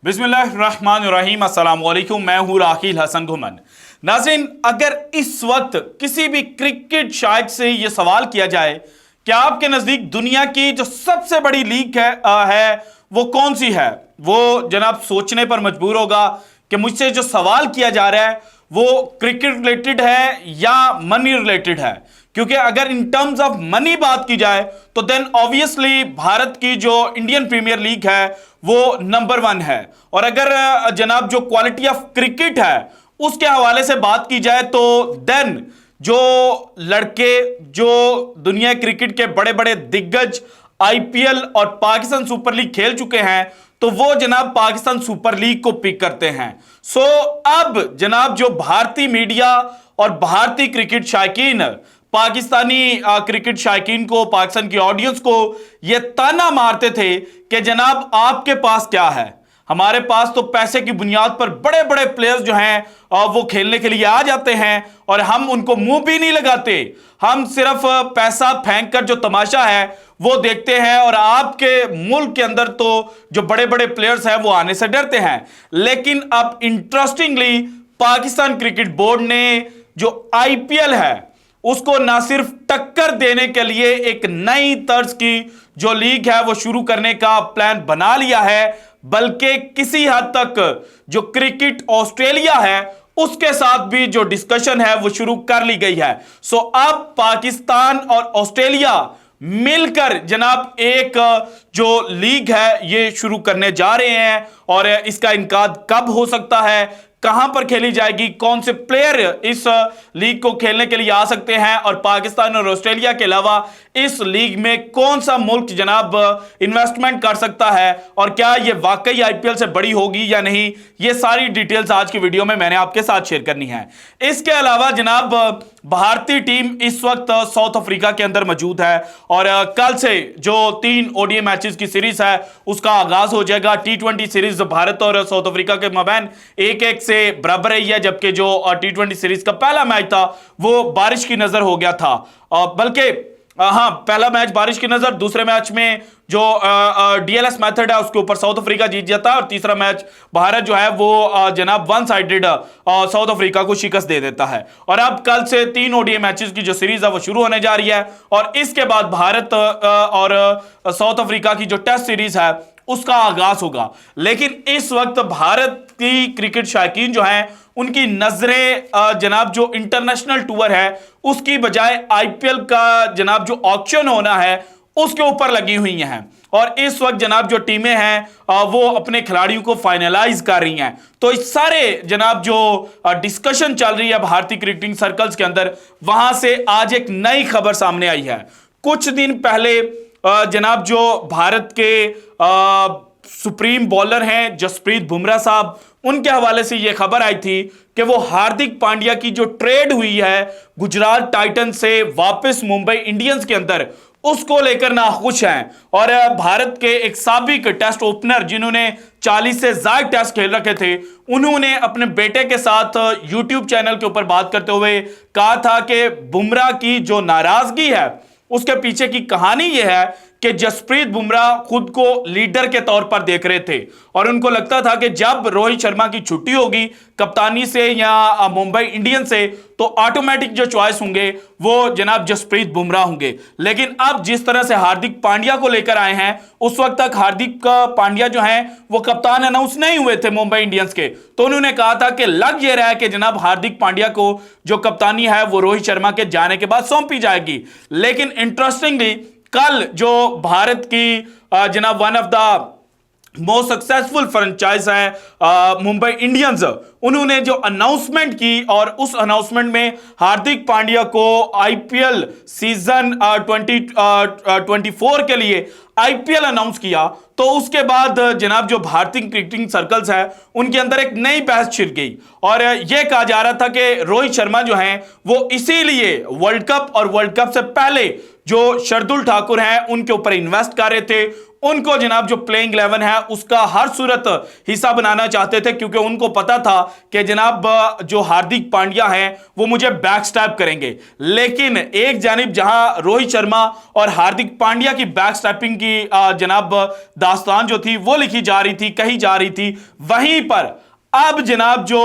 बिस्मिल्लाहिर्रहमानिर्रहीम, अस्सलाम वालेकुम। मैं हूं राखिल हसन घुमन। नाज़रीन, अगर इस वक्त किसी भी क्रिकेट शायक से यह सवाल किया जाए कि आपके नज़दीक दुनिया की जो सबसे बड़ी लीग है वो कौन सी है, वो जनाब सोचने पर मजबूर होगा कि मुझसे जो सवाल किया जा रहा है वो क्रिकेट रिलेटेड है या मनी रिलेटेड है। क्योंकि अगर इन टर्म्स ऑफ मनी बात की जाए तो देन ऑब्वियसली भारत की जो इंडियन प्रीमियर लीग है वो नंबर 1 है। और अगर जनाब जो क्वालिटी ऑफ क्रिकेट है उसके हवाले से बात की जाए तो देन जो लड़के जो दुनिया क्रिकेट के बड़े बड़े दिग्गज आईपीएल और पाकिस्तान सुपर लीग खेल चुके हैं तो वो जनाब पाकिस्तान सुपर लीग को पिक करते हैं। सो अब जनाब जो भारतीय मीडिया और भारतीय क्रिकेट शायकीन पाकिस्तानी क्रिकेट शायकीन को, पाकिस्तान की ऑडियंस को ये ताना मारते थे कि जनाब आपके पास क्या है, हमारे पास तो पैसे की बुनियाद पर बड़े बड़े प्लेयर्स जो हैं वो खेलने के लिए आ जाते हैं और हम उनको मुंह भी नहीं लगाते, हम सिर्फ पैसा फेंक कर जो तमाशा है वो देखते हैं और आपके मुल्क के अंदर तो जो बड़े बड़े प्लेयर्स हैं वो आने से डरते हैं। लेकिन अब इंटरेस्टिंगली पाकिस्तान क्रिकेट बोर्ड ने जो आईपीएल है उसको ना सिर्फ टक्कर देने के लिए एक नई तर्ज की जो लीग है वो शुरू करने का प्लान बना लिया है, बल्कि किसी हद तक जो क्रिकेट ऑस्ट्रेलिया है उसके साथ भी जो डिस्कशन है वो शुरू कर ली गई है। सो अब पाकिस्तान और ऑस्ट्रेलिया मिलकर जनाब एक जो लीग है ये शुरू करने जा रहे हैं और इसका इनकाद कब हो सकता है, कहां पर खेली जाएगी, कौन से प्लेयर इस लीग को खेलने के लिए आ सकते हैं और पाकिस्तान और ऑस्ट्रेलिया के अलावा इस लीग में कौन सा मुल्क जनाब इन्वेस्टमेंट कर सकता है और क्या ये वाकई आईपीएल से बड़ी होगी या नहीं, ये सारी डिटेल्स आज की वीडियो में मैंने आपके साथ शेयर करनी है। इसके अलावा जनाब भारतीय टीम इस वक्त साउथ अफ्रीका के अंदर मौजूद है और कल से जो 3 ओडीआई मैचेस की सीरीज है उसका आगाज हो जाएगा। T20 सीरीज भारत और साउथ अफ्रीका के मबैन 1-1 से बराबर रही है, जबकि जो T20 सीरीज का पहला मैच था वो बारिश की नजर हो गया था, बल्कि हाँ पहला मैच बारिश की नजर, दूसरे मैच में जो डीएलएस मेथड है उसके ऊपर साउथ अफ्रीका जीत जाता है और तीसरा मैच भारत जो है वो जनाब वन साइडेड साउथ अफ्रीका को शिकस्त दे देता है। और अब कल से 3 ओडीआई मैचेस की जो सीरीज है वो शुरू होने जा रही है और इसके बाद भारत और साउथ अफ्रीका की जो टेस्ट सीरीज है उसका आगाज होगा। लेकिन इस वक्त भारत की क्रिकेट शायकीन जो हैं उनकी नजरें जनाब जो इंटरनेशनल टूर है उसकी बजाय आईपीएल का जनाब जो ऑक्शन होना है उसके ऊपर लगी हुई हैं और इस वक्त जनाब जो टीमें हैं वो अपने खिलाड़ियों को फाइनलाइज कर रही हैं। तो इस सारे जनाब जो डिस्कशन चल रही है भारतीय क्रिकेटिंग सर्कल्स के अंदर, वहां से आज एक नई खबर सामने आई है। कुछ दिन पहले जनाब जो भारत के सुप्रीम बॉलर हैं जसप्रीत बुमराह साहब, उनके हवाले से यह खबर आई थी कि वो हार्दिक पांड्या की जो ट्रेड हुई है गुजरात टाइटंस से वापस मुंबई इंडियंस के अंदर, उसको लेकर नाखुश हैं। और भारत के एक साबिक टेस्ट ओपनर जिन्होंने 40 से ज्यादा टेस्ट खेल रखे थे, उन्होंने अपने बेटे के साथ यूट्यूब चैनल के ऊपर बात करते हुए कहा था कि बुमराह की जो नाराजगी है उसके पीछे की कहानी यह है कि जसप्रीत बुमराह खुद को लीडर के तौर पर देख रहे थे और उनको लगता था कि जब रोहित शर्मा की छुट्टी होगी कप्तानी से या मुंबई इंडियंस से तो ऑटोमेटिक जो चॉइस होंगे वो जनाब जसप्रीत बुमराह होंगे। लेकिन अब जिस तरह से हार्दिक पांड्या को लेकर आए हैं, उस वक्त तक हार्दिक पांड्या जो हैं वो कप्तान अनाउंस नहीं हुए थे मुंबई इंडियंस के, तो उन्होंने कहा था कि लग ये रहा है कि जनाब हार्दिक पांड्या को जो कप्तानी है वो रोहित शर्मा के जाने के बाद सौंपी जाएगी। लेकिन इंटरेस्टिंगली कल जो भारत की जनाब one of the most successful franchise है मुंबई इंडियंस, उन्होंने जो अनाउंसमेंट की और उस अनाउंसमेंट में हार्दिक पांड्या को आईपीएल सीजन 2024 के लिए आईपीएल अनाउंस किया। तो उसके बाद जनाब जो भारतीय क्रिकेटिंग सर्कल्स है उनके अंदर एक नई बहस छिड़ गई और यह कहा जा रहा था कि रोहित शर्मा जो हैं वो इसीलिए वर्ल्ड कप और वर्ल्ड कप से पहले जो शार्दुल ठाकुर हैं उनके ऊपर इन्वेस्ट कर रहे थे, उनको जनाब जो प्लेइंग 11 है उसका हर सूरत हिस्सा बनाना चाहते थे, क्योंकि उनको पता था कि जनाब जो हार्दिक पांड्या हैं वो मुझे बैकस्टैप करेंगे। लेकिन एक जानिब जहां रोहित शर्मा और हार्दिक पांड्या की बैकस्टैपिंग की जनाब दास्तान जो थी वो लिखी जा रही थी, कही जा रही थी, वहीं पर अब जनाब जो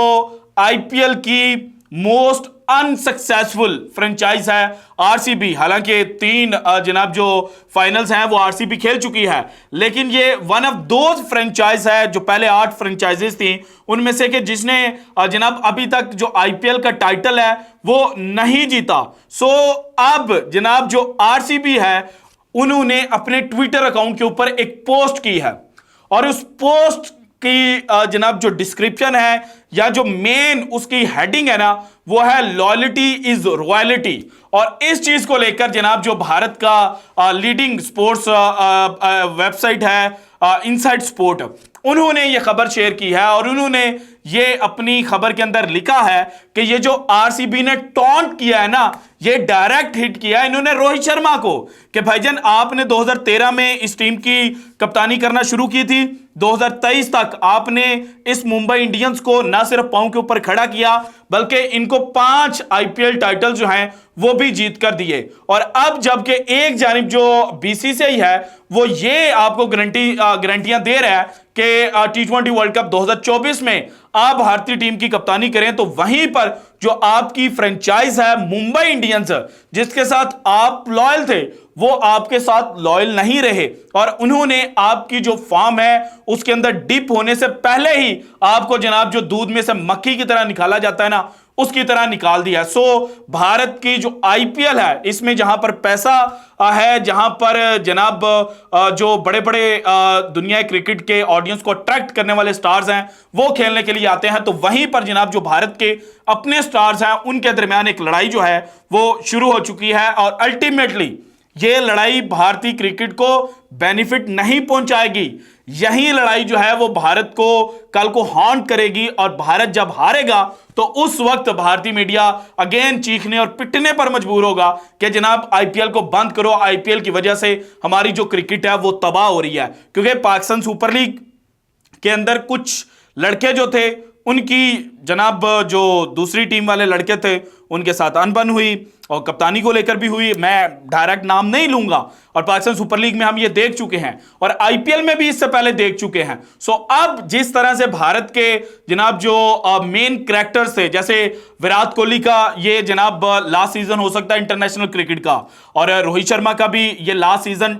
आईपीएल की मोस्ट अनसक्सेसफुल फ्रेंचाइज है आरसीबी। हालांकि 3 जनाब जो फाइनल्स हैं वो आरसीबी खेल चुकी है, लेकिन ये वन ऑफ दोज फ्रेंचाइज है जो पहले 8 फ्रेंचाइजेस थी उनमें से कि जिसने जनाब अभी तक जो आईपीएल का टाइटल है वो नहीं जीता। सो अब जनाब जो आरसीबी है उन्होंने अपने ट्विटर अकाउंट के ऊपर एक पोस्ट की है, और उस पोस्ट की जनाब जो डिस्क्रिप्शन है या जो मेन उसकी हेडिंग है ना वो है लॉयल्टी इज रॉयल्टी। और इस चीज को लेकर जनाब जो भारत का लीडिंग स्पोर्ट्स वेबसाइट है इनसाइड स्पोर्ट, उन्होंने ये खबर शेयर की है और उन्होंने ये अपनी खबर के अंदर लिखा है कि ये जो आरसीबी ने टॉन्ट किया है ना ये डायरेक्ट हिट किया है इन्होंने रोहित शर्मा को कि भाईजान आपने 2013 में इस टीम की कप्तानी करना शुरू की थी, 2023 तक आपने इस मुंबई इंडियंस को ना सिर्फ पांव के ऊपर खड़ा किया बल्कि इनको 5 आईपीएल टाइटल जो हैं वो भी जीत कर दिए। और अब जबकि एक जानिब जो बीसीसीआई है वो ये आपको गारंटियां दे रहा है कि T20 वर्ल्ड कप 2024 में आप भारतीय टीम की कप्तानी करें, तो वहीं पर जो आपकी फ्रेंचाइज है मुंबई इंडियंस जिसके साथ आप लॉयल थे वो आपके साथ लॉयल नहीं रहे और उन्होंने आपकी जो फॉर्म है उसके अंदर डिप होने से पहले ही आपको जनाब जो दूध में से मक्खी की तरह निकाला जाता है ना उसकी तरह निकाल दिया। सो भारत की जो आईपीएल है इसमें जहां पर पैसा है, जहां पर जनाब जो बड़े बड़े दुनिया क्रिकेट के ऑडियंस को अट्रैक्ट करने वाले स्टार्स हैं वो खेलने के लिए आते हैं, तो वहीं पर जनाब जो भारत के अपने स्टार्स हैं उनके दरमियान एक लड़ाई जो है वो शुरू हो चुकी है और अल्टीमेटली ये लड़ाई भारतीय क्रिकेट को बेनिफिट नहीं पहुंचाएगी। यही लड़ाई जो है वो भारत को कल को हॉन्ट करेगी और भारत जब हारेगा तो उस वक्त भारतीय मीडिया अगेन चीखने और पिटने पर मजबूर होगा कि जनाब आईपीएल को बंद करो, आईपीएल की वजह से हमारी जो क्रिकेट है वो तबाह हो रही है। क्योंकि पाकिस्तान सुपर लीग के अंदर कुछ लड़के जो थे उनकी जनाब जो दूसरी टीम वाले लड़के थे उनके साथ अनबन हुई और कप्तानी को लेकर भी हुई, मैं डायरेक्ट नाम नहीं लूंगा, और पाकिस्तान सुपर लीग में हम ये देख चुके हैं और आईपीएल में भी इससे पहले देख चुके हैं। सो अब जिस तरह से भारत के जनाब जो मेन कैरेक्टर्स थे, जैसे विराट कोहली का ये जनाब लास्ट सीजन हो सकता है इंटरनेशनल क्रिकेट का और रोहित शर्मा का भी ये लास्ट सीजन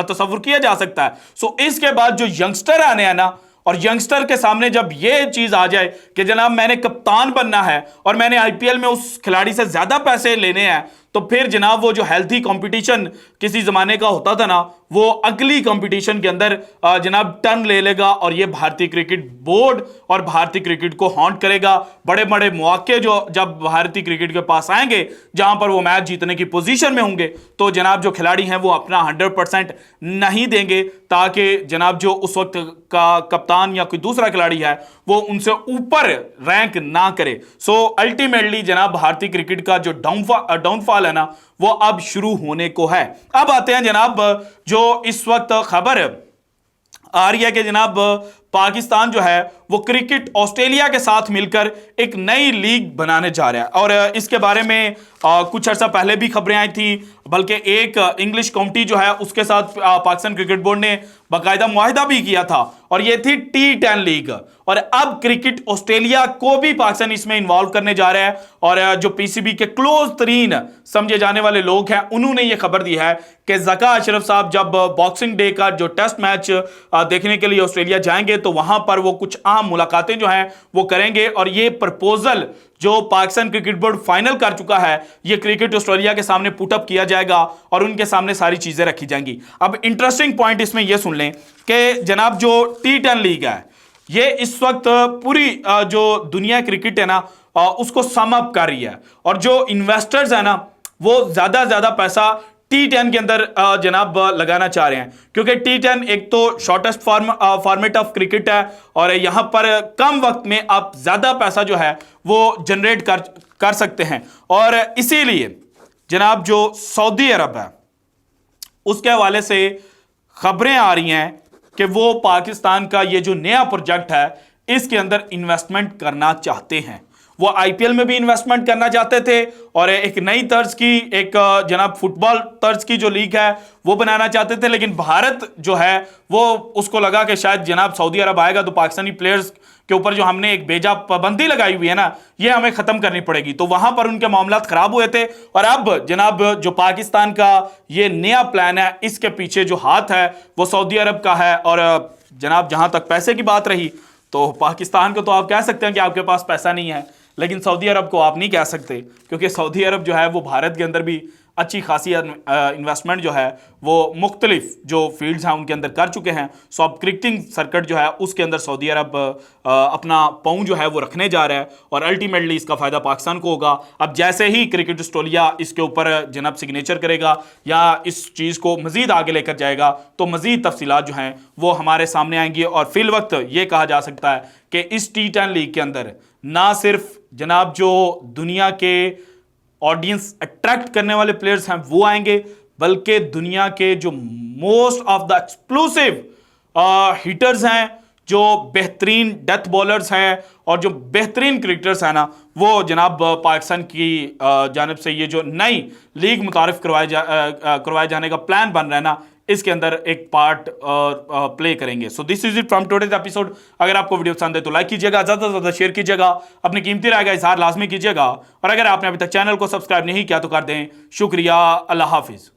तस्वुर किया जा सकता है। सो इसके बाद जो यंगस्टर आने हैं ना और यंगस्टर के सामने जब ये चीज आ जाए कि जनाब मैंने कप्तान बनना है और मैंने आईपीएल में उस खिलाड़ी से ज्यादा पैसे लेने हैं, तो फिर जनाब वो जो हेल्थी कंपटीशन किसी जमाने का होता था ना वो अगली कंपटीशन के अंदर जनाब टर्न ले लेगा और ये भारतीय क्रिकेट बोर्ड और भारतीय क्रिकेट को हॉन्ट करेगा। बड़े बड़े मौके जो जब भारतीय क्रिकेट के पास आएंगे जहां पर वो मैच जीतने की पोजीशन में होंगे तो जनाब जो खिलाड़ी हैं वो अपना 100% नहीं देंगे ताकि जनाब जो उस वक्त का कप्तान या कोई दूसरा खिलाड़ी है वो उनसे ऊपर रैंक ना करे। सो अल्टीमेटली जनाब भारतीय क्रिकेट का जो डाउनफॉल है ना वो अब शुरू होने को है। अब आते हैं जनाब जो इस वक्त खबर आ रही है कि जनाब पाकिस्तान जो है वो क्रिकेट ऑस्ट्रेलिया के साथ मिलकर एक नई लीग बनाने जा रहा है और इसके बारे में कुछ अर्सा पहले भी खबरें आई थी, बल्कि एक इंग्लिश काउंटी जो है उसके साथ पाकिस्तान क्रिकेट बोर्ड ने बाकायदा मुआहिदा भी किया था और ये थी T10 लीग। और अब क्रिकेट ऑस्ट्रेलिया को भी पाकिस्तान इसमें इन्वॉल्व करने जा रहा है और जो पीसीबी के क्लोज तरीन समझे जाने वाले लोग हैं उन्होंने ये खबर दी है कि ज़का अशरफ साहब जब बॉक्सिंग डे का जो टेस्ट मैच देखने के लिए ऑस्ट्रेलिया जाएंगे तो वहां पर वो कुछ अहम मुलाकातें जो हैं वो करेंगे और ये प्रपोजल जो पाकिस्तान क्रिकेट बोर्ड फाइनल कर चुका है ये क्रिकेट ऑस्ट्रेलिया के सामने पुटअप किया जाएगा और उनके सामने सारी चीजें रखी जाएंगी। अब इंटरेस्टिंग पॉइंट इसमें यह सुन लें कि जनाब जो T10 लीग है ये इस वक्त पूरी जो दुनिया क्रिकेट है ना उसको सम अप कर रही है और जो इन्वेस्टर्स है ना वो ज्यादा पैसा T10 के अंदर जनाब लगाना चाह रहे हैं क्योंकि T10 एक तो शॉर्टेस्ट फॉर्मेट ऑफ क्रिकेट है और यहां पर कम वक्त में आप ज्यादा पैसा जो है वो जनरेट कर सकते हैं और इसीलिए जनाब जो सऊदी अरब है उसके हवाले से खबरें आ रही हैं कि वो पाकिस्तान का ये जो नया प्रोजेक्ट है इसके अंदर इन्वेस्टमेंट करना चाहते हैं। वो आईपीएल में भी इन्वेस्टमेंट करना चाहते थे और एक नई तर्ज की, एक जनाब फुटबॉल तर्ज की जो लीग है वो बनाना चाहते थे, लेकिन भारत जो है वो उसको लगा कि शायद जनाब सऊदी अरब आएगा तो पाकिस्तानी प्लेयर्स के ऊपर जो हमने एक बेजा पाबंदी लगाई हुई है ना, ये हमें खत्म करनी पड़ेगी। तो वहां पर उनके मामलात खराब हुए थे और अब जनाब जो पाकिस्तान का ये नया प्लान है इसके पीछे जो हाथ है वो सऊदी अरब का है। और जनाब जहां तक पैसे की बात रही तो पाकिस्तान को तो आप कह सकते हैं कि आपके पास पैसा नहीं है, लेकिन सऊदी अरब को आप नहीं कह सकते, क्योंकि सऊदी अरब जो है वो भारत के अंदर भी अच्छी खासी इन्वेस्टमेंट जो है वो मुख्तलिफ जो फील्ड्स हैं उनके अंदर कर चुके हैं। सो अब क्रिकेटिंग सर्किट जो है उसके अंदर सऊदी अरब अपना पाँव जो है वो रखने जा रहा है और अल्टीमेटली इसका फ़ायदा पाकिस्तान को होगा। अब जैसे ही क्रिकेट ऑस्ट्रेलिया इसके ऊपर जनाब सिग्नेचर करेगा या इस चीज़ को मज़ीद आगे लेकर जाएगा तो मज़ीद तफसीलात जो हैं वो हमारे सामने आएंगी और फिल वक्त ये कहा जा सकता है कि इस T10 लीग के अंदर ना सिर्फ जनाब जो दुनिया के ऑडियंस अट्रैक्ट करने वाले प्लेयर्स हैं वो आएंगे, बल्कि दुनिया के जो most of the explosive hitters हैं, जो बेहतरीन डेथ बॉलर्स हैं और जो बेहतरीन क्रिकेटर्स हैं ना, वो जनाब पाकिस्तान की जानिब से ये जो नई लीग मुतारिफ करवाए जाने का प्लान बन रहा है ना, इसके अंदर एक पार्ट प्ले करेंगे। So this is it from today's episode. अगर आपको वीडियो पसंद है तो लाइक कीजिएगा, ज़्यादा से ज़्यादा शेयर कीजिएगा, अपनी कीमती राय का इजहार लाजमी कीजिएगा और अगर आपने अभी तक चैनल को सब्सक्राइब नहीं किया तो कर दें। शुक्रिया, अल्लाह हाफिज़।